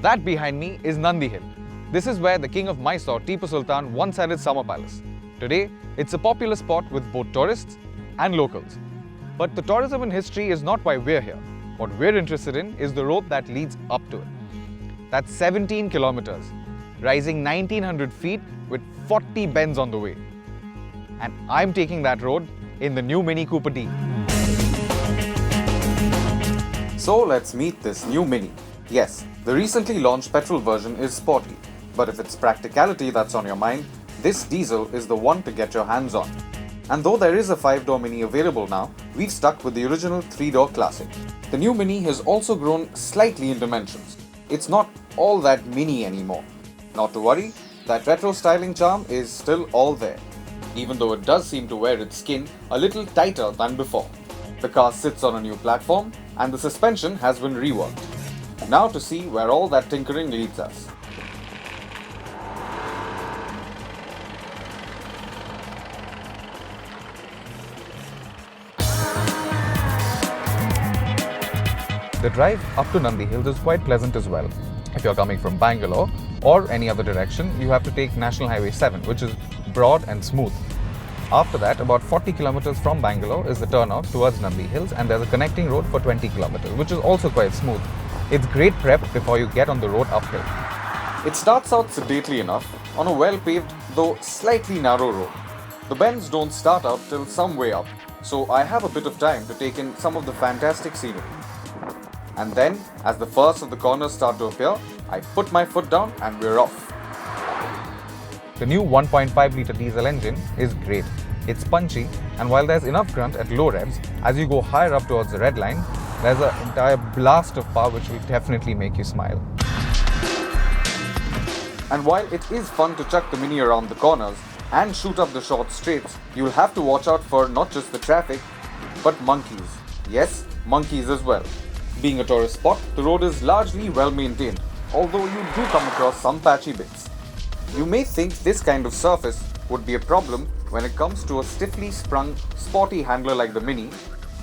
That behind me is Nandi Hill. This is where the king of Mysore, Tipu Sultan, once had his summer palace. Today, it's a popular spot with both tourists and locals. But the tourism and history is not why we're here. What we're interested in is the road that leads up to it. That's 17 kilometers, rising 1900 feet with 40 bends on the way. And I'm taking that road in the new Mini Cooper D. So let's meet this new Mini. Yes, the recently launched petrol version is sporty, but if it's practicality that's on your mind, this diesel is the one to get your hands on. And though there is a 5-door Mini available now, we've stuck with the original 3-door Classic. The new Mini has also grown slightly in dimensions. It's not all that mini anymore. Not to worry, that retro styling charm is still all there, even though it does seem to wear its skin a little tighter than before. The car sits on a new platform and the suspension has been reworked. Now to see where all that tinkering leads us. The drive up to Nandi Hills is quite pleasant as well. If you're coming from Bangalore or any other direction, you have to take National Highway 7, which is broad and smooth. After that, about 40 kilometers from Bangalore is the turnout towards Nandi Hills, and there's a connecting road for 20 kilometers, which is also quite smooth. It's great prep before you get on the road uphill. It starts out sedately enough on a well-paved, though slightly narrow road. The bends don't start out till some way up, so I have a bit of time to take in some of the fantastic scenery. And then, as the first of the corners start to appear, I put my foot down and we're off. The new 1.5-litre diesel engine is great. It's punchy, and while there's enough grunt at low revs, as you go higher up towards the red line, there's an entire blast of power which will definitely make you smile. And while it is fun to chuck the Mini around the corners and shoot up the short straights, you'll have to watch out for not just the traffic, but monkeys. Yes, monkeys as well. Being a tourist spot, the road is largely well maintained, although you do come across some patchy bits. You may think this kind of surface would be a problem when it comes to a stiffly sprung, sporty handler like the Mini,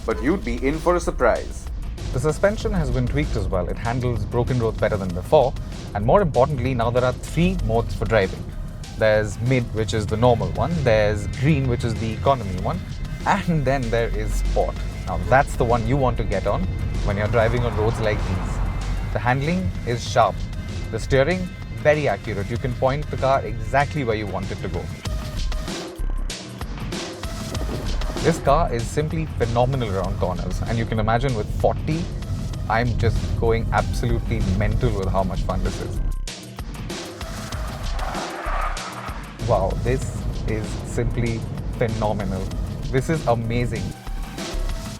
but you'd be in for a surprise. The suspension has been tweaked as well. It handles broken roads better than before, and more importantly, now there are 3 modes for driving. There's mid, which is the normal one, there's green, which is the economy one, and then there is sport. Now that's the one you want to get on when you're driving on roads like these. The handling is sharp, the steering very accurate. You can point the car exactly where you want it to go. This car is simply phenomenal around corners, and you can imagine with 40, I'm just going absolutely mental with how much fun this is. Wow, this is simply phenomenal. This is amazing.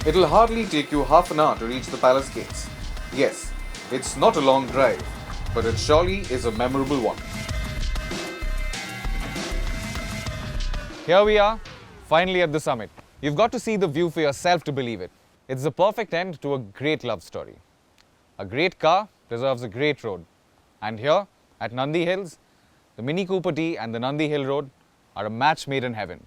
It'll hardly take you half an hour to reach the palace gates. Yes, it's not a long drive, but it surely is a memorable one. Here we are, finally at the summit. You've got to see the view for yourself to believe it. It's the perfect end to a great love story. A great car deserves a great road. And here, at Nandi Hills, the Mini Cooper D and the Nandi Hill Road are a match made in heaven.